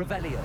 Revelio.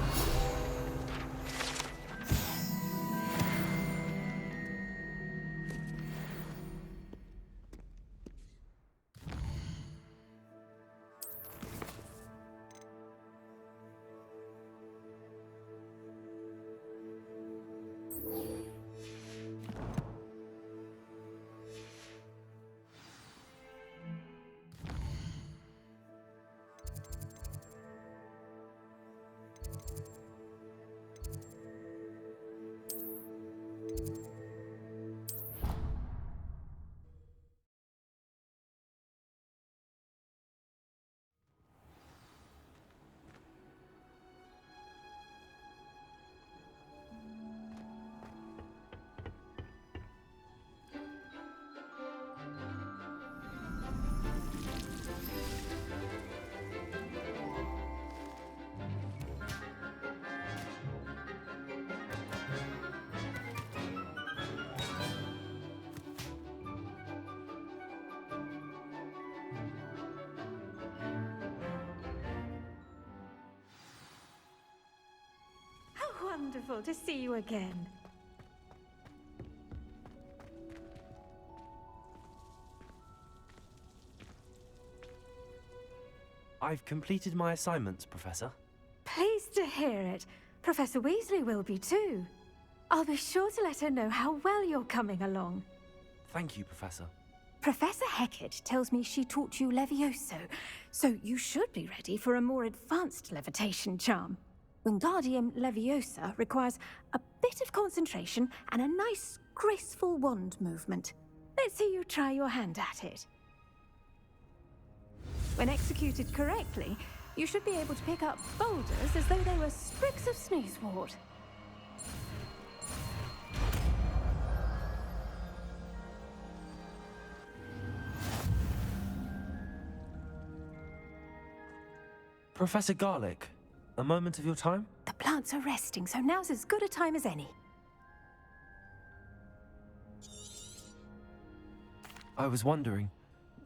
Wonderful to see you again. I've completed my assignments, Professor. Pleased to hear it. Professor Weasley will be too. I'll be sure to let her know how well you're coming along. Thank you, Professor. Professor Hecat tells me she taught you Levioso, so you should be ready for a more advanced levitation charm. Wingardium Leviosa requires a bit of concentration and a nice, graceful wand movement. Let's see you try your hand at it. When executed correctly, you should be able to pick up boulders as though they were sprigs of sneezewort. Professor Garlick, a moment of your time? The plants are resting, so now's as good a time as any. I was wondering,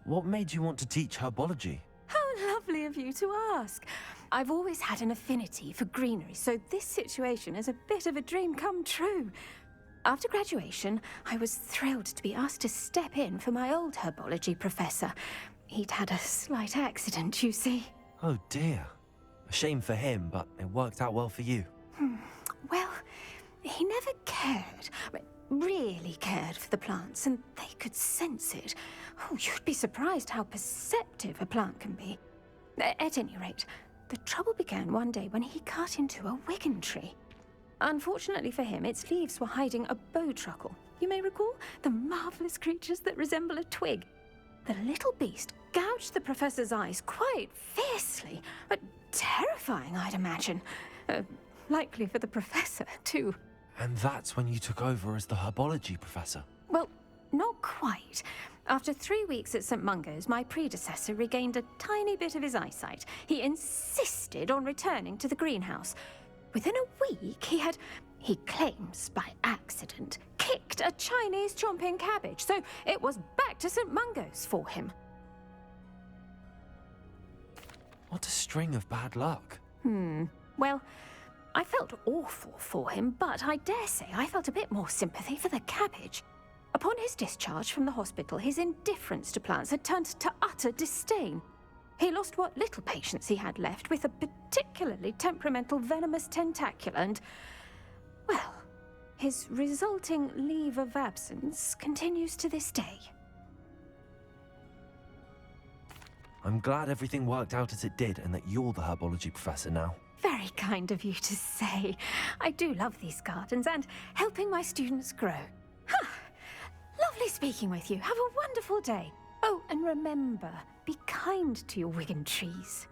what made you want to teach herbology? How lovely of you to ask. I've always had an affinity for greenery, so this situation is a bit of a dream come true. After graduation, I was thrilled to be asked to step in for my old herbology professor. He'd had a slight accident, you see. Oh dear. A shame for him, but it worked out well for you. Well, he never cared, really cared for the plants, and they could sense it. Oh, you'd be surprised how perceptive a plant can be. At any rate, the trouble began one day when he cut into a Wigan tree. Unfortunately for him, its leaves were hiding a bowtruckle. You may recall the marvelous creatures that resemble a twig. The little beast gouged the professor's eyes quite fiercely. Terrifying, I'd imagine. Likely for the professor, too. And that's when you took over as the herbology professor? Well, not quite. After 3 weeks at St. Mungo's, my predecessor regained a tiny bit of his eyesight. He insisted on returning to the greenhouse. Within a week, he claims by accident, kicked a Chinese chomping cabbage, so it was back to St. Mungo's for him. What a string of bad luck. Well, I felt awful for him, but I dare say I felt a bit more sympathy for the cabbage. Upon his discharge from the hospital, his indifference to plants had turned to utter disdain. He lost what little patience he had left with a particularly temperamental venomous tentacula and, well, his resulting leave of absence continues to this day. I'm glad everything worked out as it did and that you're the herbology professor now. Very kind of you to say. I do love these gardens and helping my students grow. Lovely speaking with you. Have a wonderful day. Oh, and remember, be kind to your Wigan trees.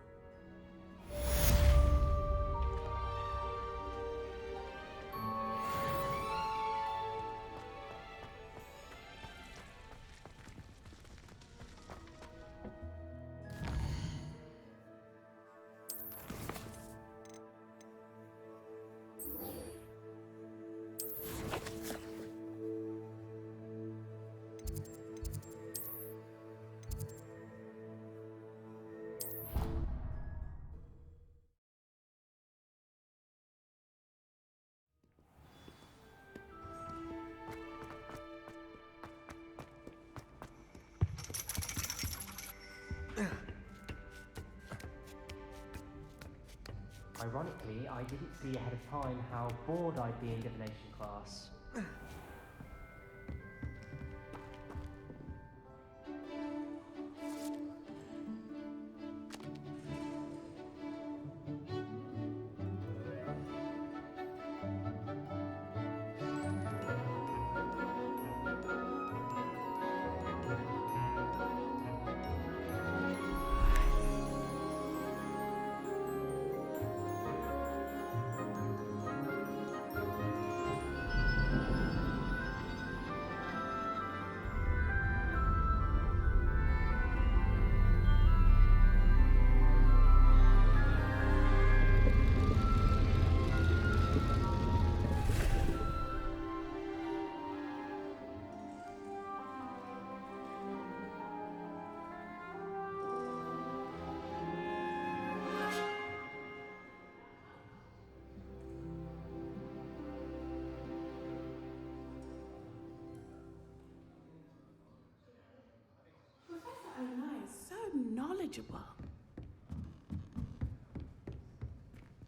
Ironically, I didn't see ahead of time how bored I'd be in divination class. Nice, so knowledgeable.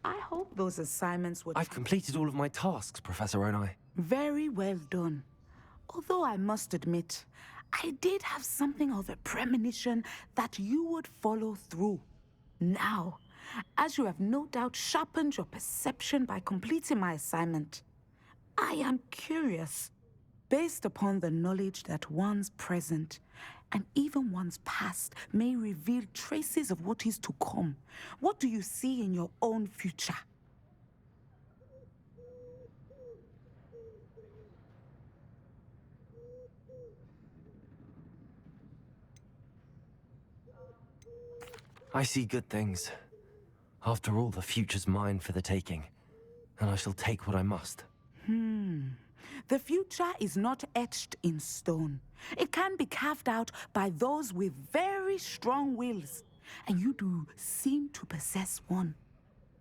I hope those assignments were I've completed all of my tasks, Professor Onai. very well done. Although I must admit, I did have something of a premonition that you would follow through. Now, as you have no doubt sharpened your perception by completing my assignment, I am curious, based upon the knowledge that one's present and even one's past may reveal traces of what is to come. What do you see in your own future? I see good things. After all, the future's mine for the taking, and I shall take what I must. The future is not etched in stone. It can be carved out by those with very strong wills, and you do seem to possess one.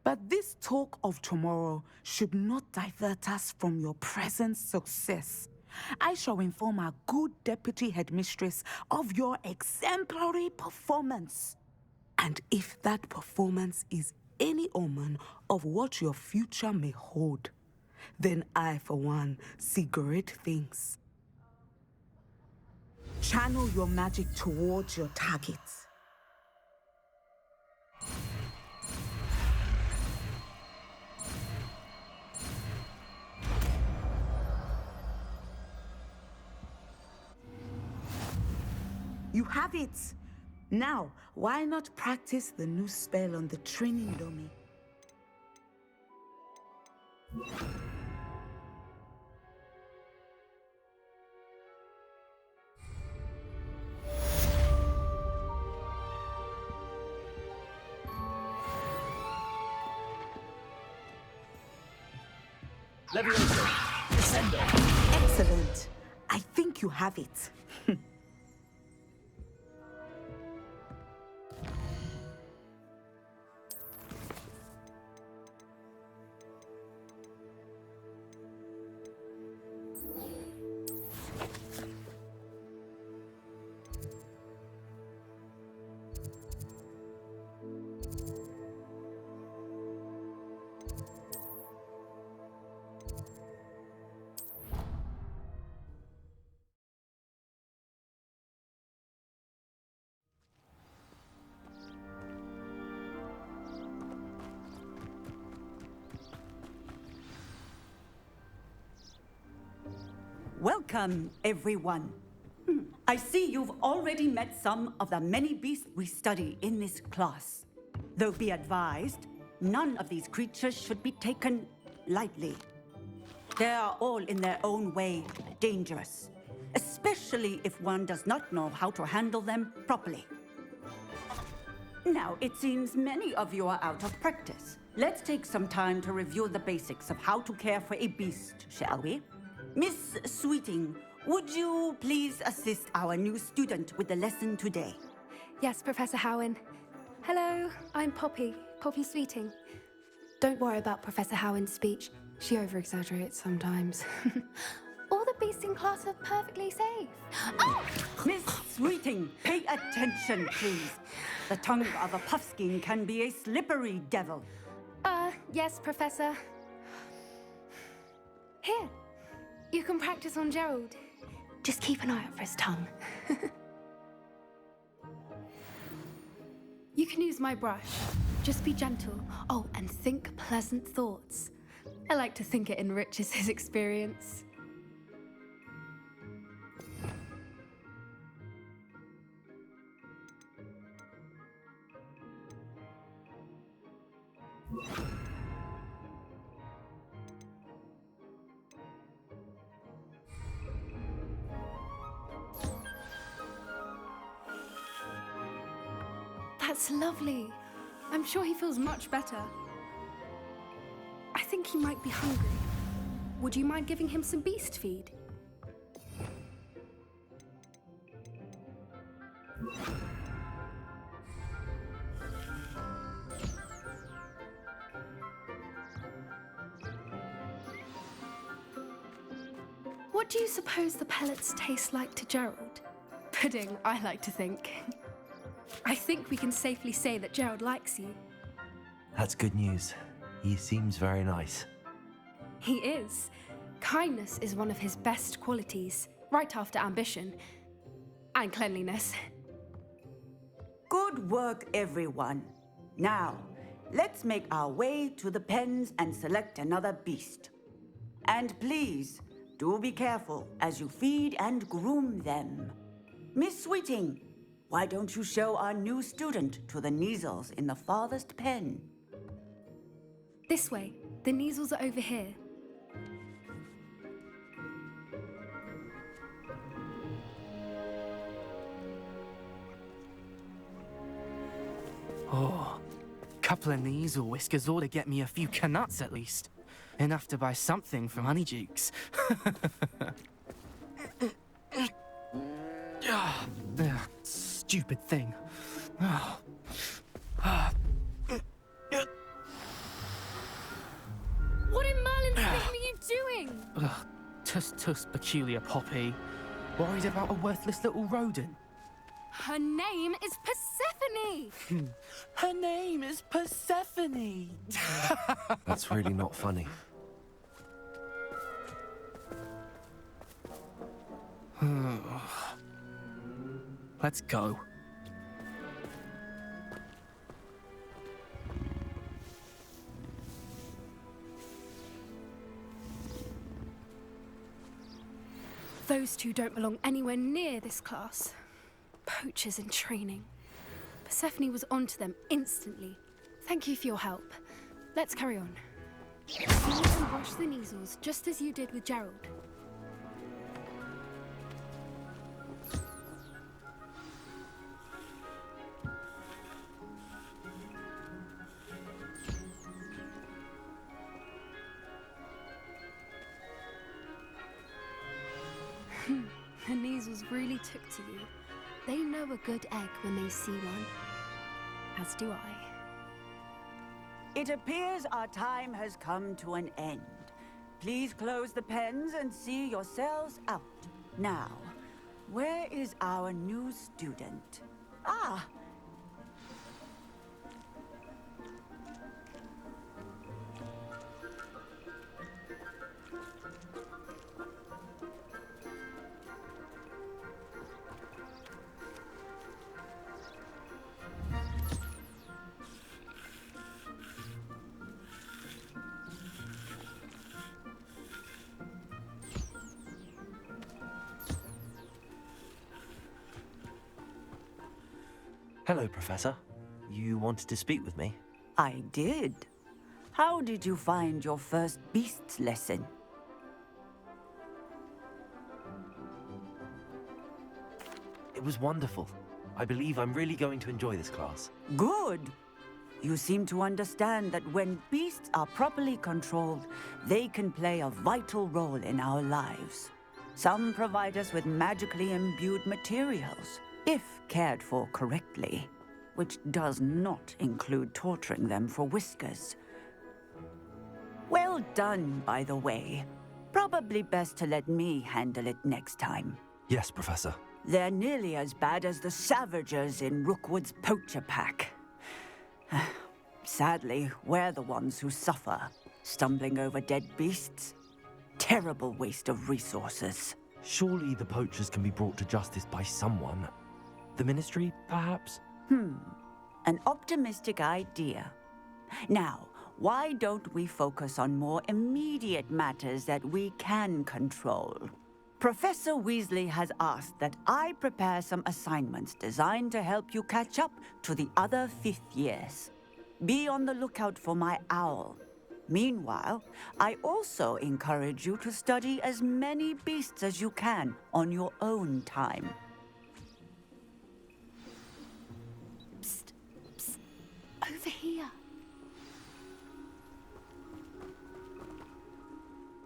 But this talk of tomorrow should not divert us from your present success. I shall inform our good deputy headmistress of your exemplary performance. And if that performance is any omen of what your future may hold, then I, for one, see great things. Channel your magic towards your targets. You have it! Now, why not practice the new spell on the training dummy? Levioso! Descendo! Excellent. I think you have it. Welcome, everyone. I see you've already met some of the many beasts we study in this class. Though be advised, none of these creatures should be taken lightly. They are all in their own way dangerous, especially if one does not know how to handle them properly. Now, it seems many of you are out of practice. Let's take some time to review the basics of how to care for a beast, shall we? Miss Sweeting, would you please assist our new student with the lesson today? Yes, Professor Howen. Hello, I'm Poppy Sweeting. Don't worry about Professor Howen's speech. She over-exaggerates sometimes. all the beasts in class are perfectly safe. Oh! Miss Sweeting, pay attention, please. The tongue of a puffskein can be a slippery devil. Yes, Professor. Here, you can practice on Gerald. Just keep an eye out for his tongue. You can use my brush. Just be gentle. Oh, and think pleasant thoughts. I like to think it enriches his experience. That's lovely. I'm sure he feels much better. I think he might be hungry. Would you mind giving him some beast feed? What do you suppose the pellets taste like to Gerald? Pudding, I like to think. I think we can safely say that Gerald likes you. That's good news. He seems very nice. He is. Kindness is one of his best qualities, right after ambition. And cleanliness. Good work, everyone. Now, let's make our way to the pens and select another beast. And please, do be careful as you feed and groom them. Miss Sweeting, why don't you show our new student to the Kneazles in the farthest pen? This way. The Kneazles are over here. Oh, couple of Kneazle whiskers ought to get me a few canuts at least. Enough to buy something from Honeydukes. Stupid thing. What in Merlin's name are you doing? Tuss, peculiar Poppy. Worried about a worthless little rodent. Her name is Persephone! Her name is Persephone! That's really not funny. Let's go. Those two don't belong anywhere near this class. Poachers in training. Persephone was onto them instantly. Thank you for your help. Let's carry on. Feed and brush the Kneazles, just as you did with Gerald. The Kneazles really took to you. They know a good egg when they see one. As do I. It appears our time has come to an end. Please close the pens and see yourselves out. Now, where is our new student? Ah! Hello, Professor. You wanted to speak with me? I did. How did you find your first beasts lesson? It was wonderful. I believe I'm really going to enjoy this class. Good. You seem to understand that when beasts are properly controlled, they can play a vital role in our lives. Some provide us with magically imbued materials, if cared for correctly, which does not include torturing them for whiskers. Well done, by the way. Probably best to let me handle it next time. Yes, Professor. They're nearly as bad as the Savagers in Rookwood's poacher pack. Sadly, we're the ones who suffer, stumbling over dead beasts. Terrible waste of resources. Surely the poachers can be brought to justice by someone. The Ministry, perhaps? An optimistic idea. Now, why don't we focus on more immediate matters that we can control? Professor Weasley has asked that I prepare some assignments designed to help you catch up to the other fifth years. Be on the lookout for my owl. Meanwhile, I also encourage you to study as many beasts as you can on your own time. Psst, psst, over here.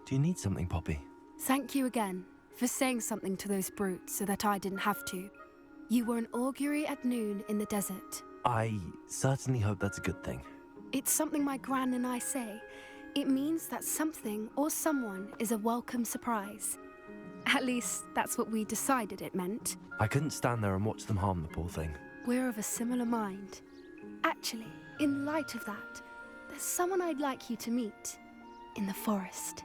Do you need something, Poppy? Thank you again for saying something to those brutes so that I didn't have to. You were an augury at noon in the desert. I certainly hope that's a good thing. It's something my gran and I say. It means that something or someone is a welcome surprise. At least, that's what we decided it meant. I couldn't stand there and watch them harm the poor thing. We're of a similar mind. Actually, in light of that, there's someone I'd like you to meet. In the forest.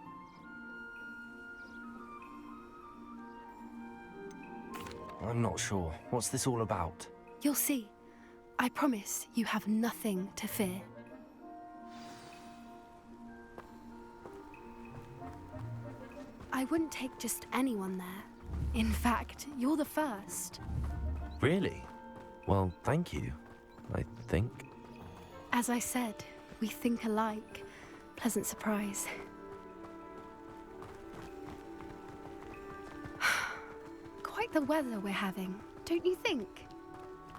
I'm not sure. What's this all about? You'll see. I promise you have nothing to fear. I wouldn't take just anyone there. In fact, you're the first. Really? Well, thank you, I think. As I said, we think alike. Pleasant surprise. Quite the weather we're having, don't you think?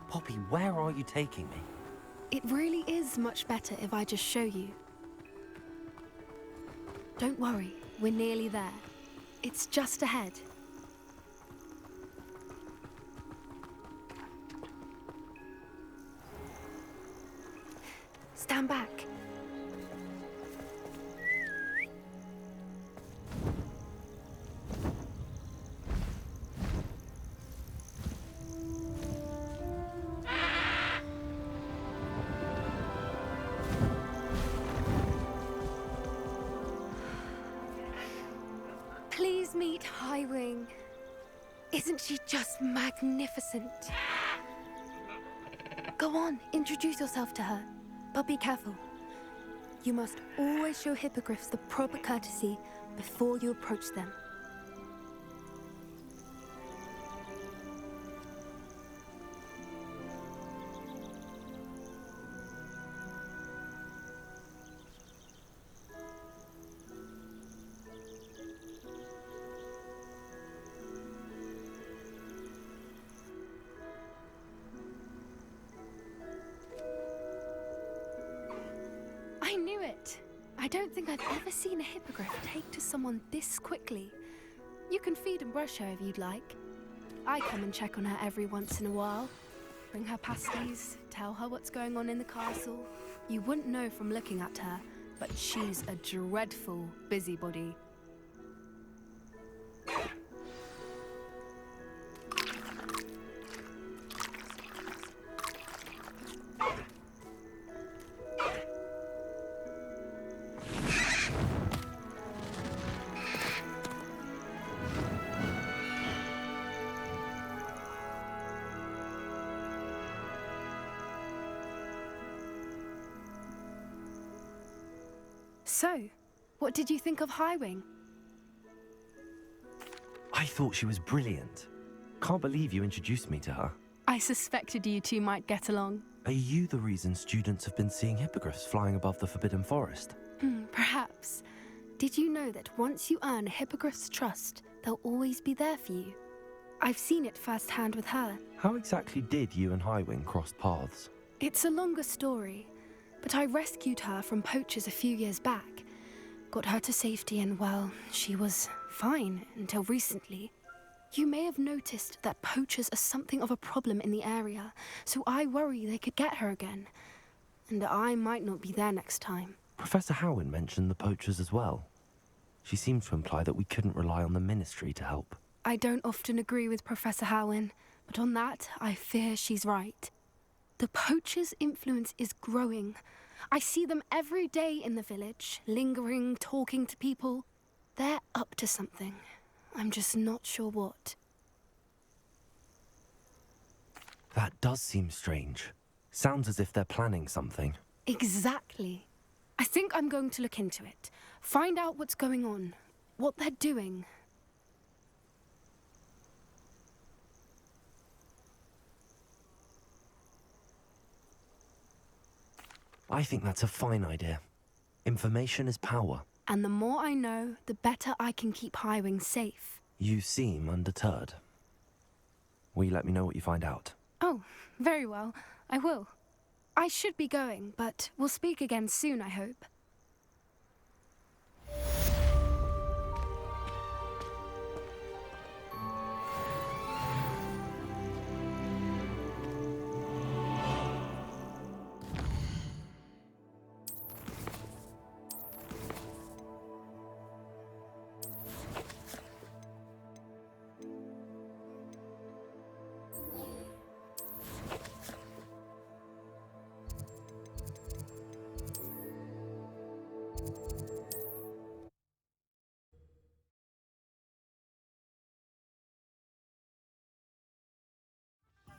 Poppy, where are you taking me? It really is much better if I just show you. Don't worry, we're nearly there. It's just ahead. Stand back. Please meet Highwing. Isn't she just magnificent? Go on, introduce yourself to her. But be careful. You must always show hippogriffs the proper courtesy before you approach them. I knew it! I don't think I've ever seen a hippogriff take to someone this quickly. You can feed and brush her if you'd like. I come and check on her every once in a while. Bring her pasties, tell her what's going on in the castle. You wouldn't know from looking at her, but she's a dreadful busybody. So, what did you think of Highwing? I thought she was brilliant. Can't believe you introduced me to her. I suspected you two might get along. Are you the reason students have been seeing hippogriffs flying above the Forbidden Forest? Perhaps. Did you know that once you earn a hippogriff's trust, they'll always be there for you? I've seen it firsthand with her. How exactly did you and Highwing cross paths? It's a longer story, but I rescued her from poachers a few years back. Got her to safety and, well, she was fine until recently. You may have noticed that poachers are something of a problem in the area, so I worry they could get her again. And I might not be there next time. Professor Howin mentioned the poachers as well. She seemed to imply that we couldn't rely on the Ministry to help. I don't often agree with Professor Howin, but on that, I fear she's right. The poachers' influence is growing. I see them every day in the village, lingering, talking to people. They're up to something. I'm just not sure what. That does seem strange. Sounds as if they're planning something. Exactly. I think I'm going to look into it. Find out what's going on, what they're doing. I think that's a fine idea. Information is power. And the more I know, the better I can keep Highwing safe. You seem undeterred. Will you let me know what you find out? Oh, very well. I will. I should be going, but we'll speak again soon, I hope.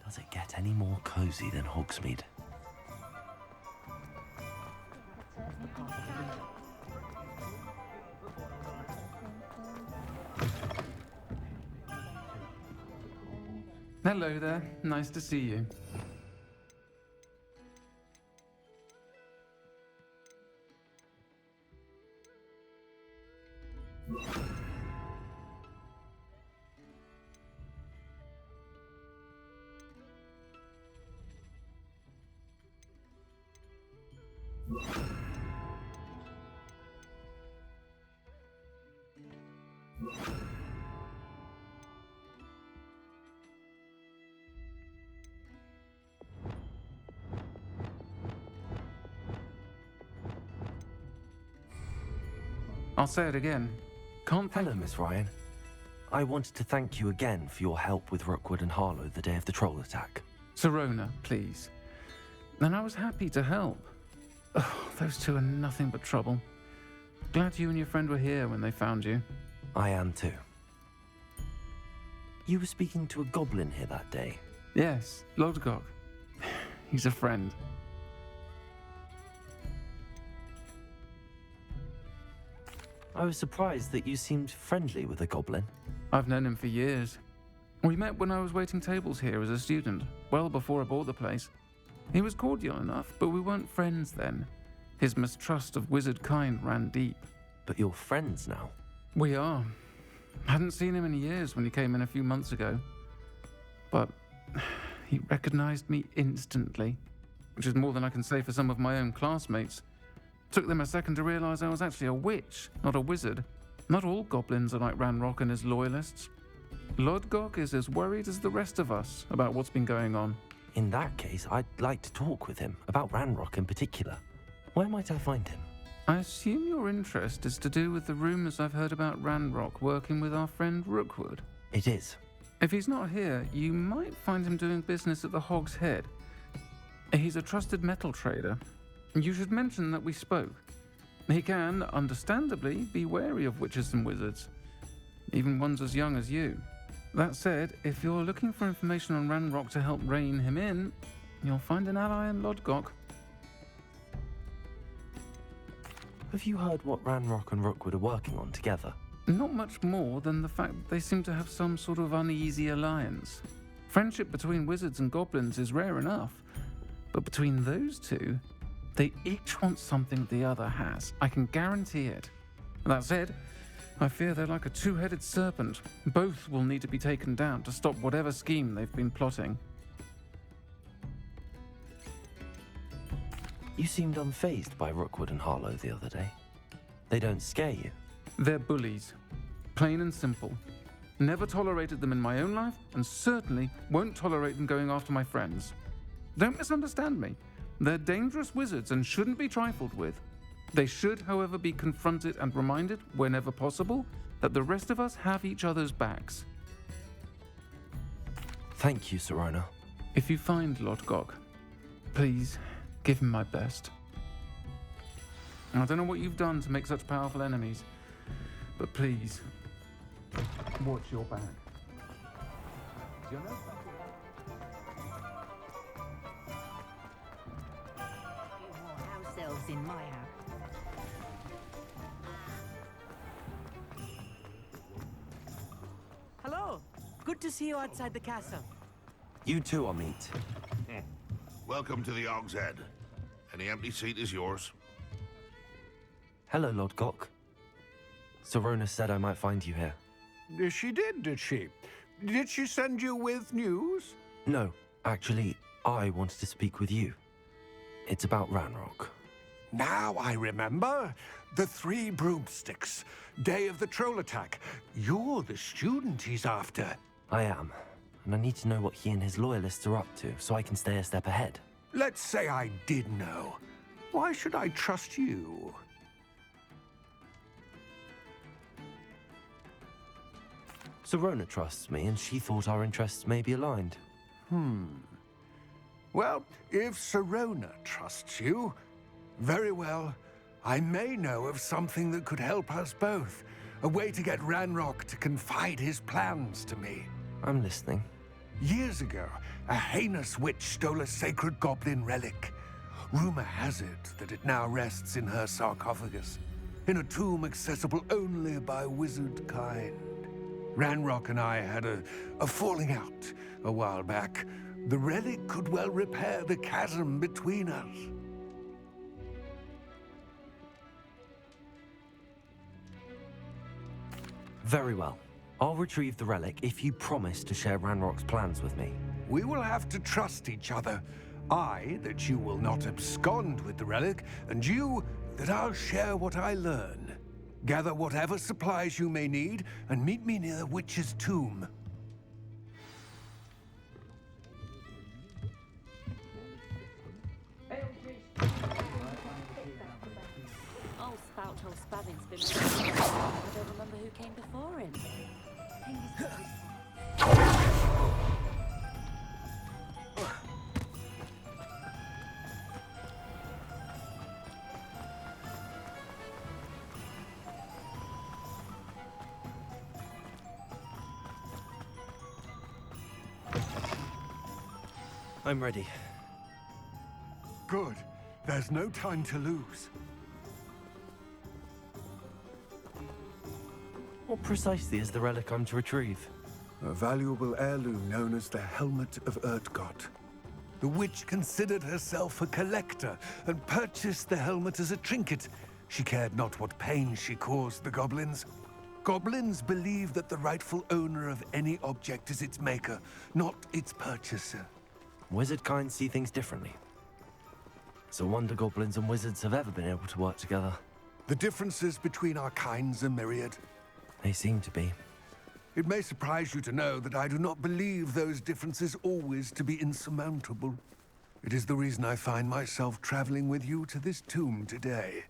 Does it get any more cozy than Hogsmeade? Hello there, nice to see you. I'll say it again. Can't thank Hello, Miss Ryan. I wanted to thank you again for your help with Rookwood and Harlow the day of the troll attack. Sirona, please. And I was happy to help. Oh, those two are nothing but trouble. Glad you and your friend were here when they found you. I am too. You were speaking to a goblin here that day. Yes, Lodgok. He's a friend. I was surprised that you seemed friendly with a goblin. I've known him for years. We met when I was waiting tables here as a student, well before I bought the place. He was cordial enough, but we weren't friends then. His mistrust of wizard kind ran deep. But you're friends now. We are. Hadn't seen him in years when he came in a few months ago. But he recognized me instantly, which is more than I can say for some of my own classmates. Took them a second to realize I was actually a witch, not a wizard. Not all goblins are like Ranrock and his loyalists. Lodgok is as worried as the rest of us about what's been going on. In that case, I'd like to talk with him, about Ranrock in particular. Where might I find him? I assume your interest is to do with the rumors I've heard about Ranrock working with our friend Rookwood. It is. If he's not here, you might find him doing business at the Hog's Head. He's a trusted metal trader. You should mention that we spoke. He can, understandably, be wary of witches and wizards, even ones as young as you. That said, if you're looking for information on Ranrock to help rein him in, you'll find an ally in Lodgok. Have you heard what Ranrock and Rookwood are working on together? Not much more than the fact that they seem to have some sort of uneasy alliance. Friendship between wizards and goblins is rare enough, but between those two, they each want something the other has. I can guarantee it. That said, I fear they're like a two-headed serpent. Both will need to be taken down to stop whatever scheme they've been plotting. You seemed unfazed by Rookwood and Harlow the other day. They don't scare you. They're bullies. Plain and simple. Never tolerated them in my own life, and certainly won't tolerate them going after my friends. Don't misunderstand me. They're dangerous wizards and shouldn't be trifled with. They should, however, be confronted and reminded, whenever possible, that the rest of us have each other's backs. Thank you, Serona. If you find Lord Gog, please give him my best. I don't know what you've done to make such powerful enemies, but please, watch your back. House elves in my house. Hello. Good to see you outside the castle. You too, Amit. Welcome to the Og's Head. Any empty seat is yours. Hello, Lord Gok. Serona said I might find you here. She did she? Did she send you with news? No, actually, I wanted to speak with you. It's about Ranrock. Now I remember. The 3 broomsticks. Day of the troll attack. You're the student he's after. I am, and I need to know what he and his loyalists are up to so I can stay a step ahead. Let's say I did know. Why should I trust you? Serona trusts me, and she thought our interests may be aligned. Well, if Serona trusts you, very well. I may know of something that could help us both. A way to get Ranrock to confide his plans to me. I'm listening. Years ago, a heinous witch stole a sacred goblin relic. Rumor has it that it now rests in her sarcophagus, in a tomb accessible only by wizard kind. Ranrock and I had a falling out a while back. The relic could well repair the chasm between us. Very well. I'll retrieve the relic if you promise to share Ranrock's plans with me. We will have to trust each other. I, that you will not abscond with the relic, and you, that I'll share what I learn. Gather whatever supplies you may need, and meet me near the witch's tomb. Old spout, old Spavin's been I don't remember who came before him. I'm ready. Good. There's no time to lose. What precisely is the relic I'm to retrieve? A valuable heirloom known as the Helmet of Erdgott. The witch considered herself a collector and purchased the helmet as a trinket. She cared not what pain she caused the goblins. Goblins believe that the rightful owner of any object is its maker, not its purchaser. Wizard kind see things differently. It's a wonder goblins and wizards have ever been able to work together. The differences between our kinds are myriad. They seem to be. It may surprise you to know that I do not believe those differences always to be insurmountable. It is the reason I find myself traveling with you to this tomb today.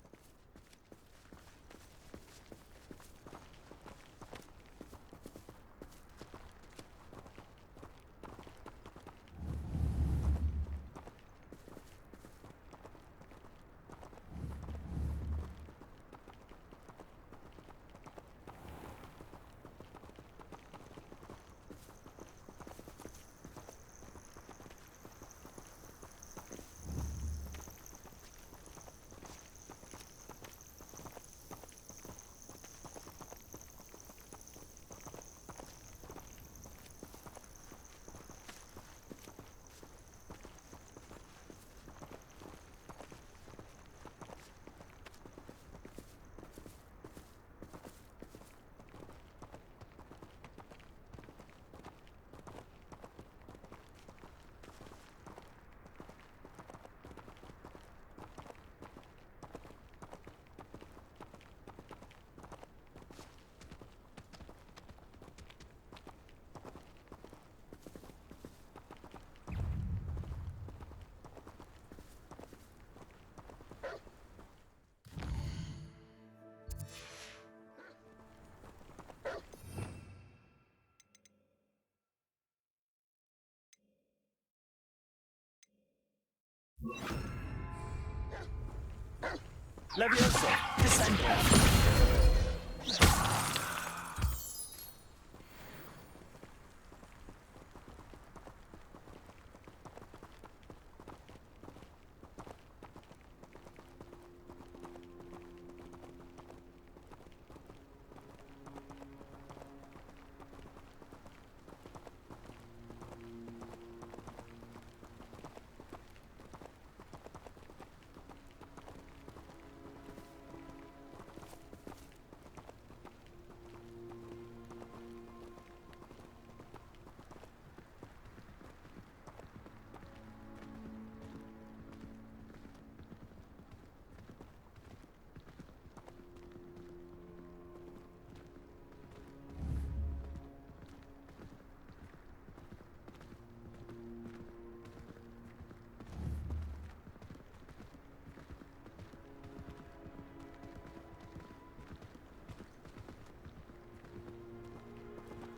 Leviosa, descendo.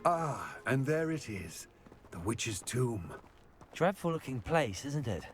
Ah, and there it is. The witch's tomb. Dreadful looking place, isn't it?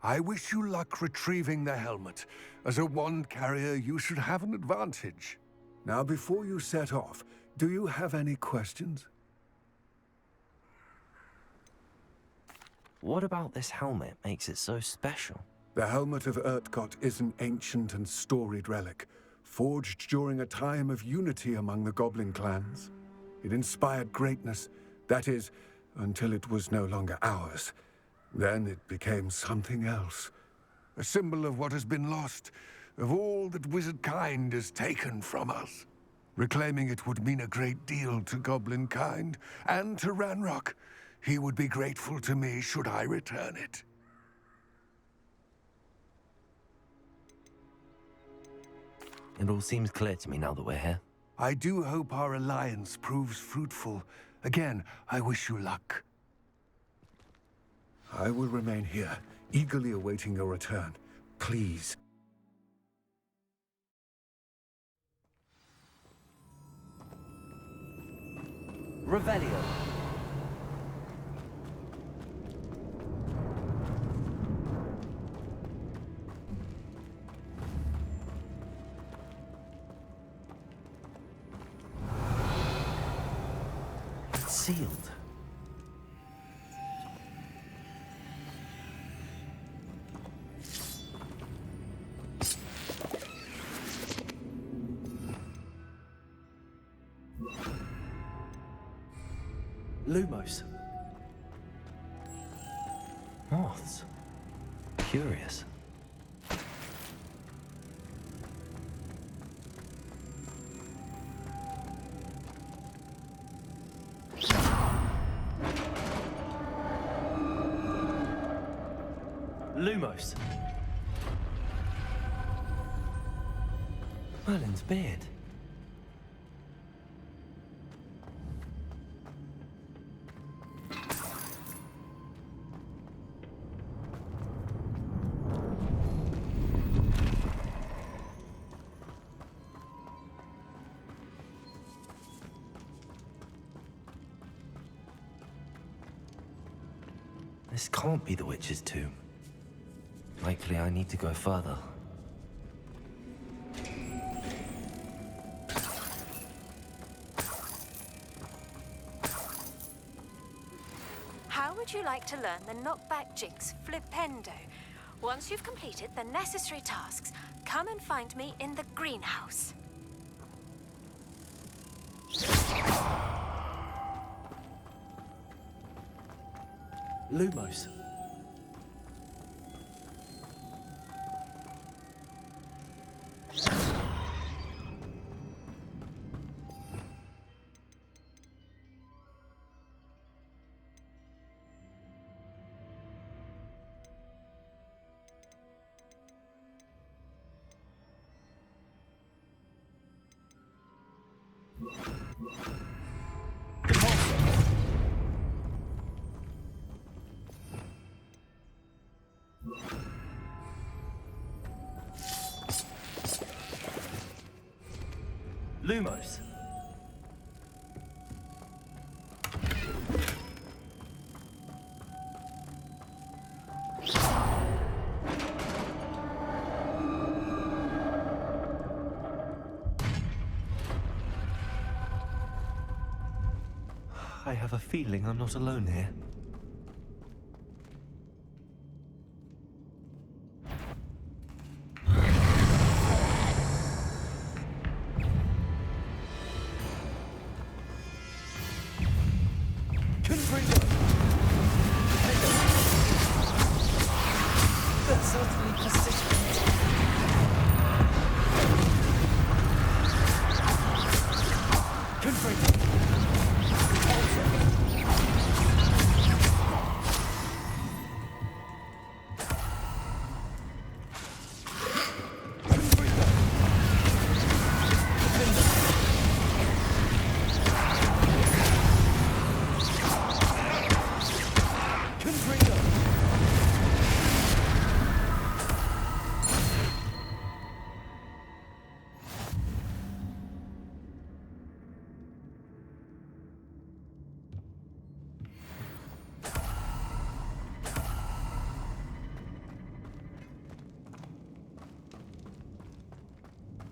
I wish you luck retrieving the helmet. As a wand carrier, you should have an advantage. Now, before you set off, do you have any questions? What about this helmet makes it so special? The helmet of Urtkot is an ancient and storied relic, forged during a time of unity among the goblin clans. It inspired greatness, that is, until it was no longer ours. Then it became something else. A symbol of what has been lost, of all that wizard kind has taken from us. Reclaiming it would mean a great deal to goblin kind, and to Ranrock. He would be grateful to me should I return it. It all seems clear to me now that we're here. I do hope our alliance proves fruitful. Again, I wish you luck. I will remain here, eagerly awaiting your return. Please. Revelio. It's sealed. Lumos. Moths. Curious. Lumos. Merlin's beard. This can't be the witch's tomb. Likely I need to go further. How would you like to learn the knockback jinx flipendo? Once you've completed the necessary tasks, come and find me in the greenhouse. Lumos. Lumos. I have a feeling I'm not alone here. That's utterly persistent. Confringo.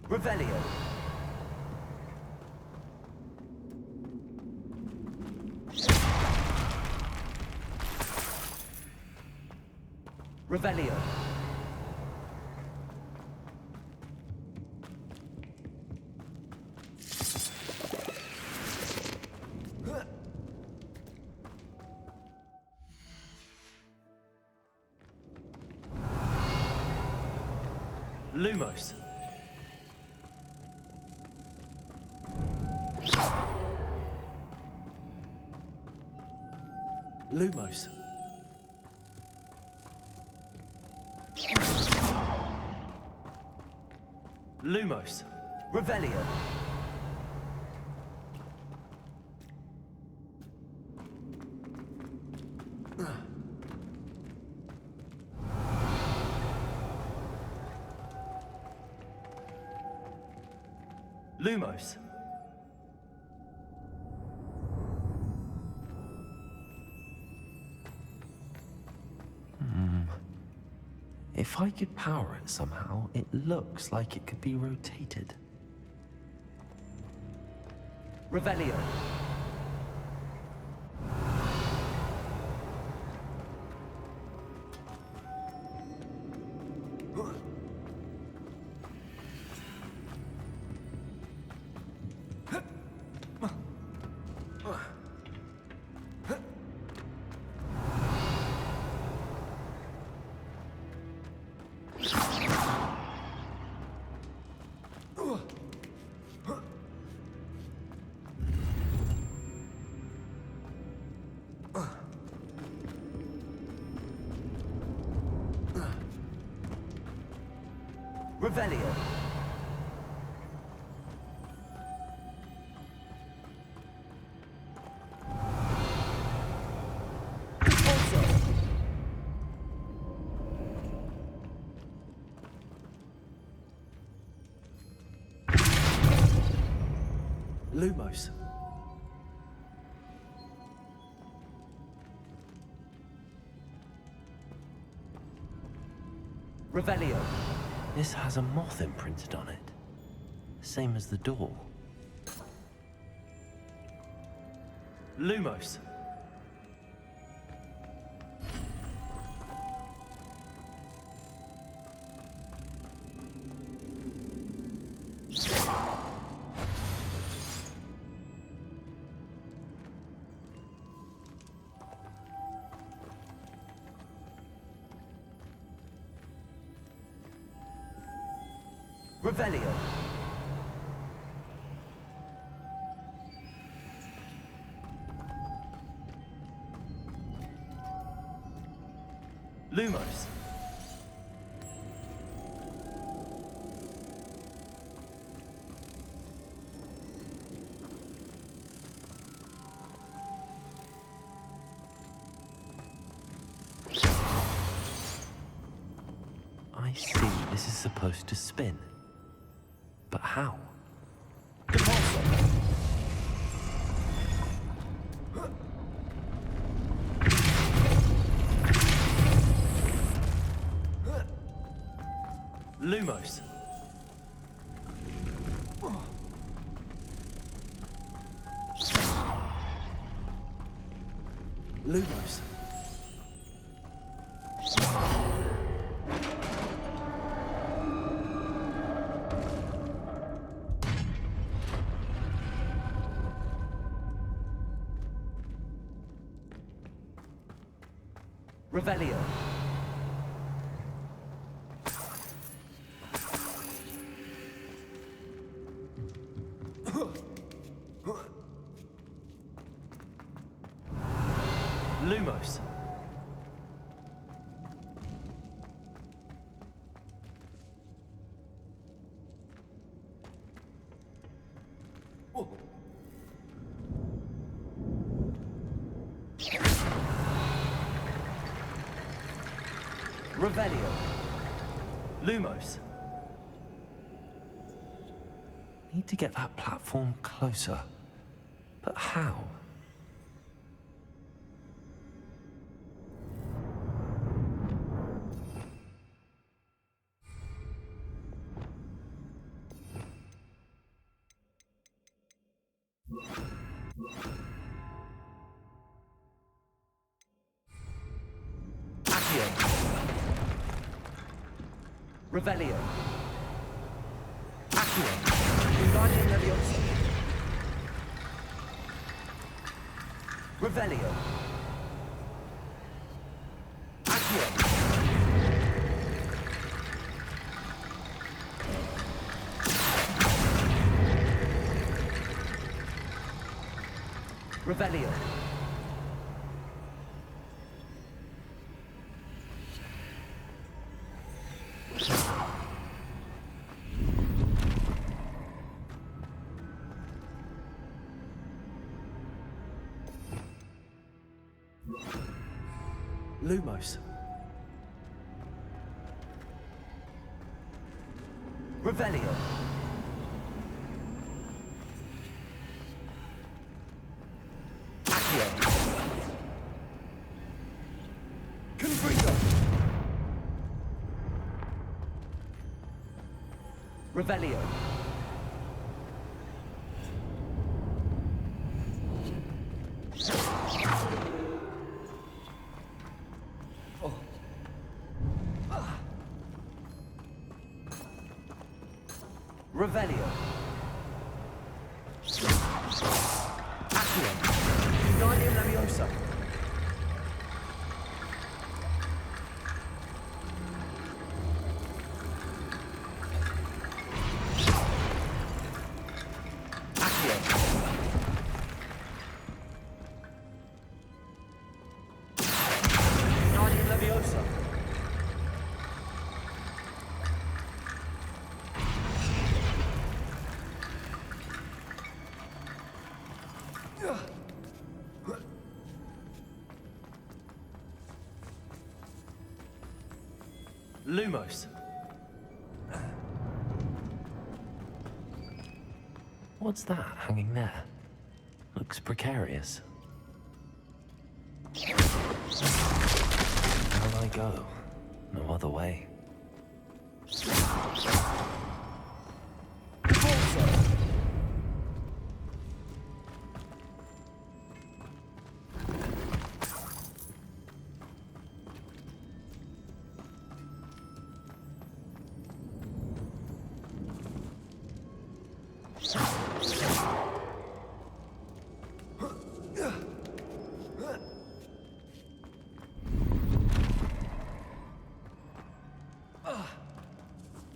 Revelio. Revelio. Lumos. Lumos. Lumos. Revelio. Lumos. If I could power it somehow, it looks like it could be rotated. Revelio. Revelio. Lumos. Revelio. This has a moth imprinted on it. Same as the door. Lumos. Revelio. Lumos. I see. This is supposed to spin. But how? Deposit. Lumos. Lumos. Revelio. Lumos. Revelio. Lumos. Need to get that platform closer. But how? Accio. Revelio. Accio. Wingardium Leviosa. Revelio. Accio. Revelio. Lumos. Revelio. Accio. Confringo. Revelio. Revelio. Accio. Wingardium Leviosa. Accio. Wingardium Leviosa. Lumos. What's that hanging there? Looks precarious. Down I go. No other way.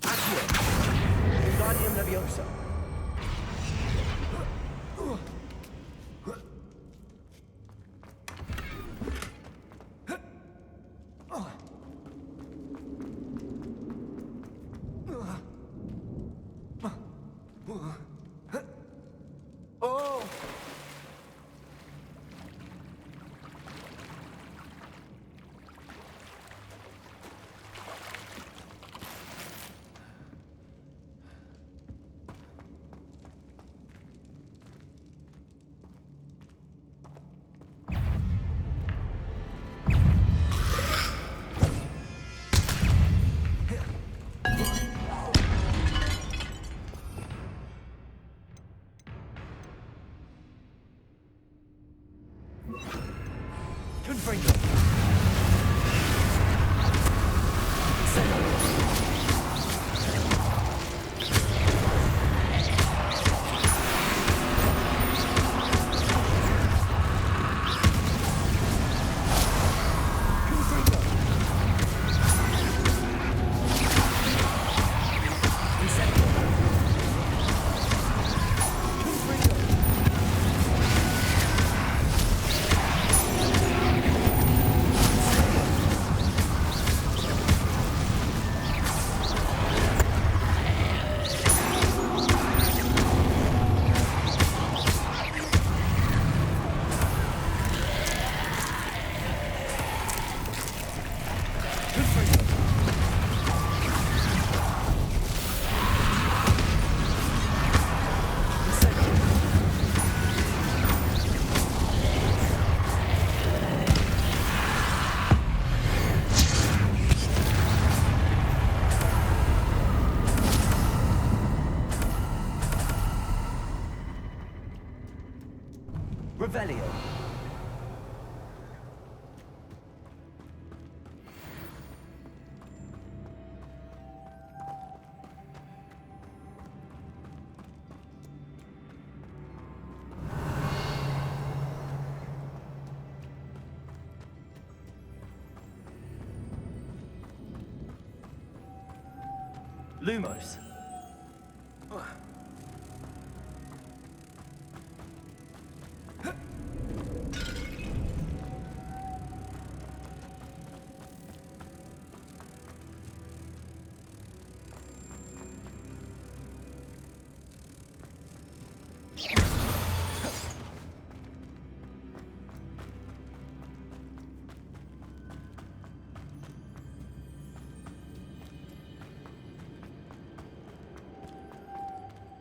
Accio. Confringo. Revelio. Lumos.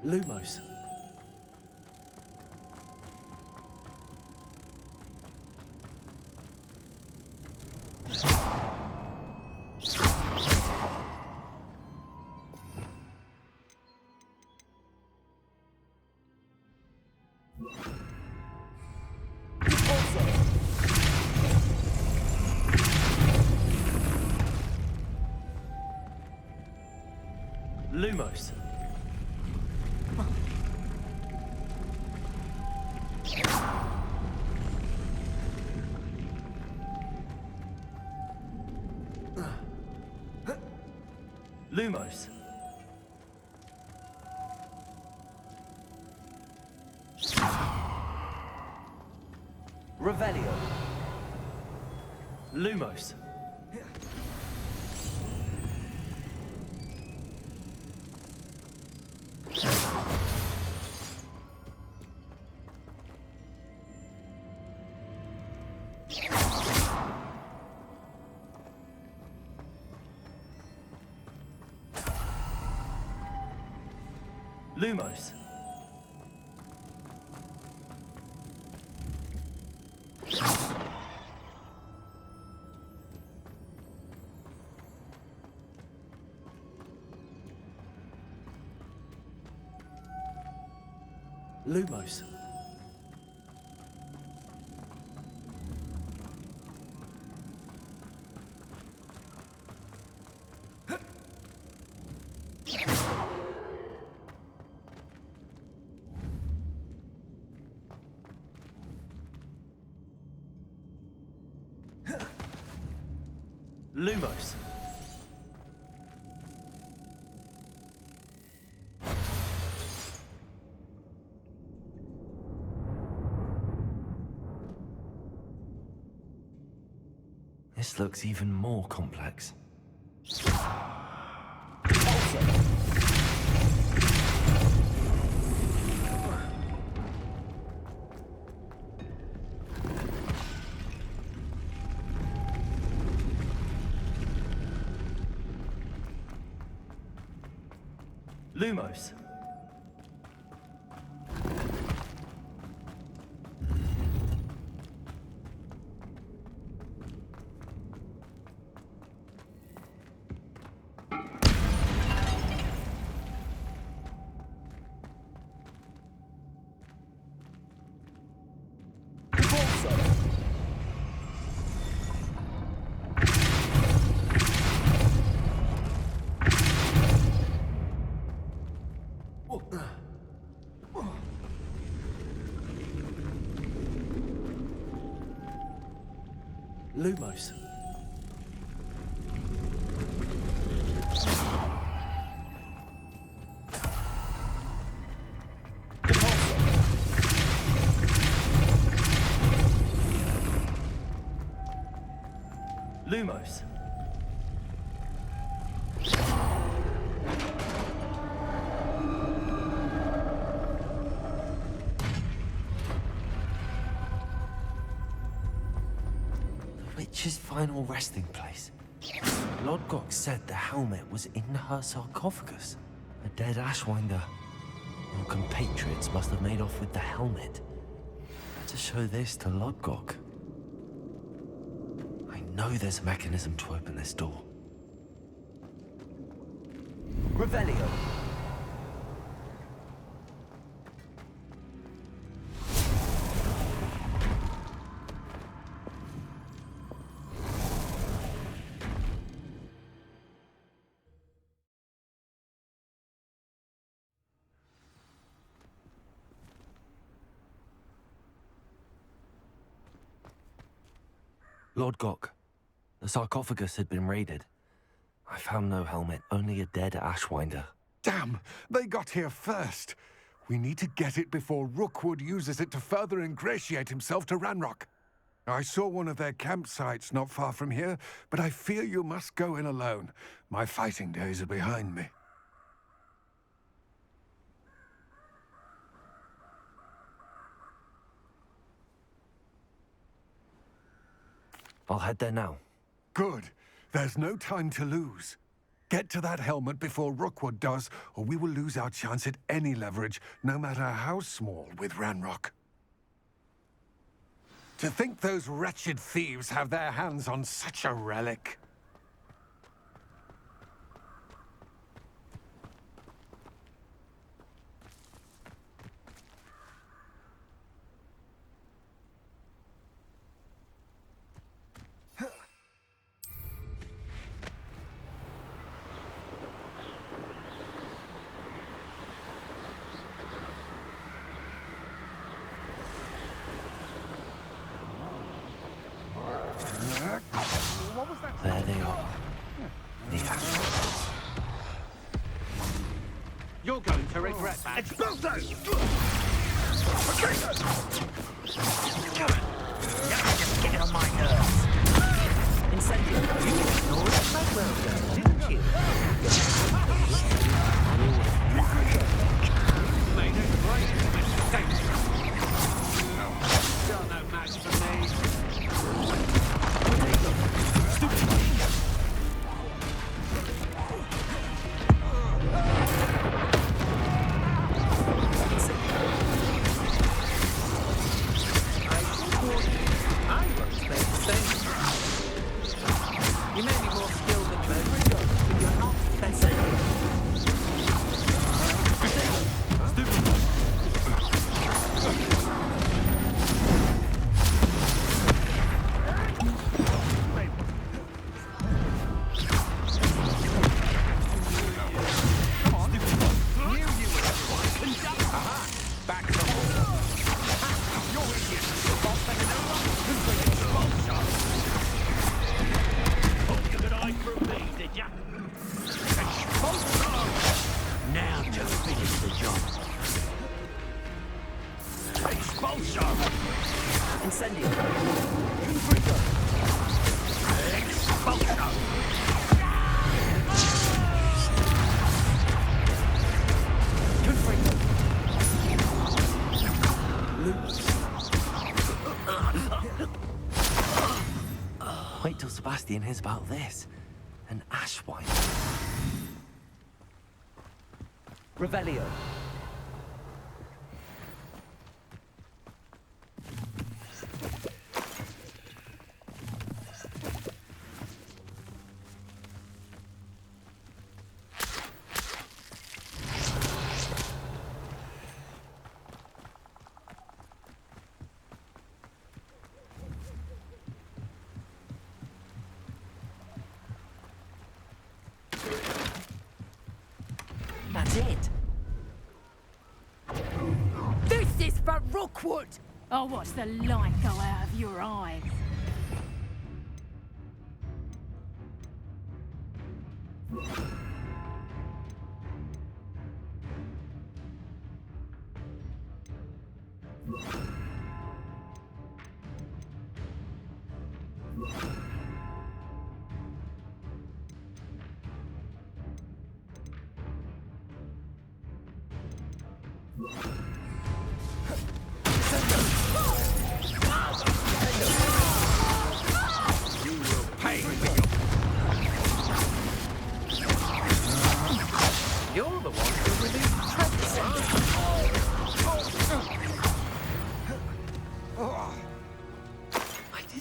Lumos. Lumos. Lumos. Revelio. Lumos. Lumos. Lumos. Lumos. This looks even more complex. Lumos. Convulso. Lumos. Lumos. The witch's final resting place. Lodgok said the helmet was in her sarcophagus. A dead Ashwinder. Your compatriots must have made off with the helmet. Better show this to Lodgok. I know there's a mechanism to open this door. Revelio. Lord Gok, the sarcophagus had been raided. I found no helmet, only a dead Ashwinder. Damn! They got here first. We need to get it before Rookwood uses it to further ingratiate himself to Ranrock. I saw one of their campsites not far from here, but I fear you must go in alone. My fighting days are behind me. I'll head there now. Good. There's no time to lose. Get to that helmet before Rookwood does, or we will lose our chance at any leverage, no matter how small, with Ranrock. To think those wretched thieves have their hands on such a relic. There they are. The Ashwinders. You're going to regret that. Expel those! That's just getting on my nerves. Incendio, you ignored it quite well there, didn't you? Made a great mistake. Still no match for me. You may be more skilled than me, but you're not better. Now to finish the job. Expulso! Incendio. Expulso! Wait till Sebastian hears about this. An Ashwinder. Revelio. That's it. This is for Rookwood! I'll watch the light go out of your eyes.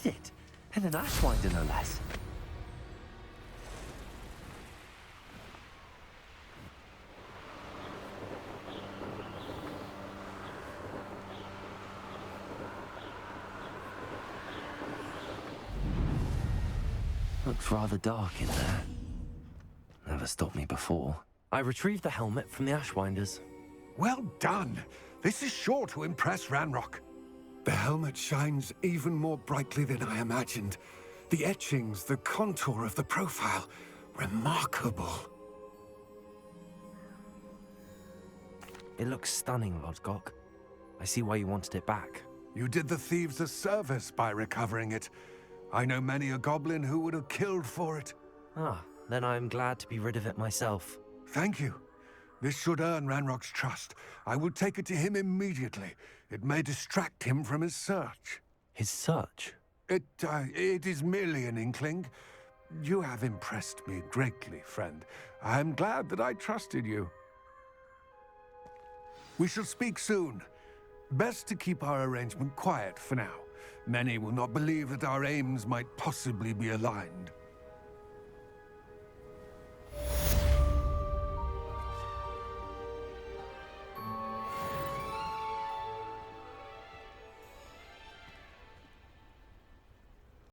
did it. And an Ashwinder, no less. Looks rather dark in there. Never stopped me before. I retrieved the helmet from the Ashwinders. Well done. This is sure to impress Ranrock. The helmet shines even more brightly than I imagined. The etchings, the contour of the profile, remarkable. It looks stunning, Lodgok. I see why you wanted it back. You did the thieves a service by recovering it. I know many a goblin who would have killed for it. Ah, then I am glad to be rid of it myself. Thank you. This should earn Ranrock's trust. I will take it to him immediately. It may distract him from his search. His search? It is merely an inkling. You have impressed me greatly, friend. I am glad that I trusted you. We shall speak soon. Best to keep our arrangement quiet for now. Many will not believe that our aims might possibly be aligned.